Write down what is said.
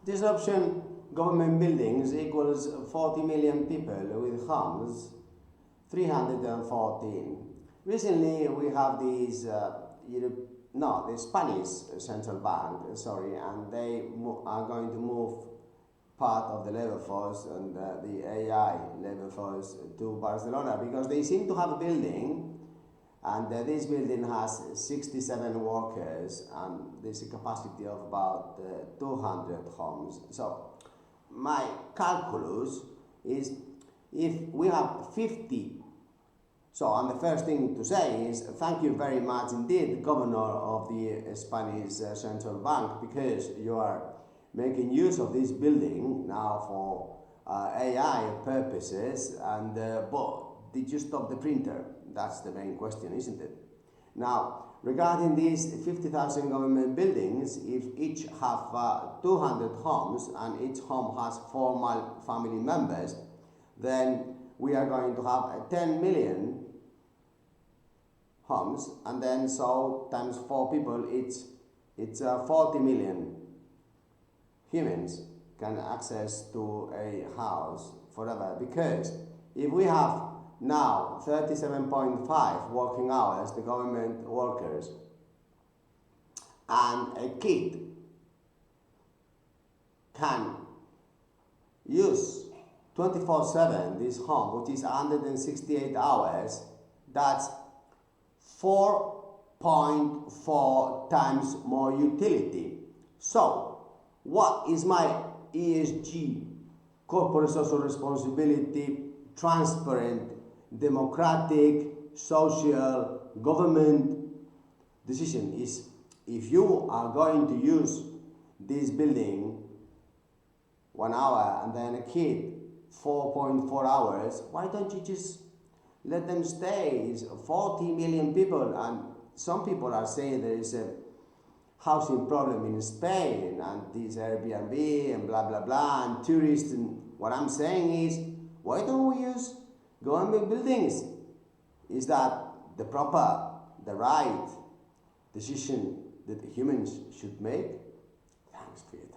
This option, government buildings, equals 40 million people with homes, 314. Recently, we have these, the Spanish central bank, sorry, and they are going to move part of the labor force and the AI labor force to Barcelona because they seem to have a building, and this building has 67 workers and there's a capacity of about 200 homes. So my calculus is if we have 50. So, and the first thing to say is thank you very much indeed, Governor of the Spanish Central Bank, because you are making use of this building now for AI purposes. And but did you stop the printer? That's the main question, isn't it? Now, regarding these 50,000 government buildings, if each have 200 homes and each home has 4 family members, then we are going to have 10 million homes, and then so times 4 people, it's 40 million humans can access to a house forever. Because if we have now 37.5 working hours, the government workers, and a kid can use 24/7 this home, which is 168 hours, that's 4.4 times more utility. So, what is my ESG, corporate social responsibility, transparent, democratic, social, government decision is if you are going to use this building 1 hour and then a kid 4.4 hours, why don't you just let them stay? It's 40 million people, and some people are saying there is a housing problem in Spain and this Airbnb and blah blah blah and tourists, and what I'm saying is why don't we use government buildings? Is that the right decision that humans should make? Thanks for your time.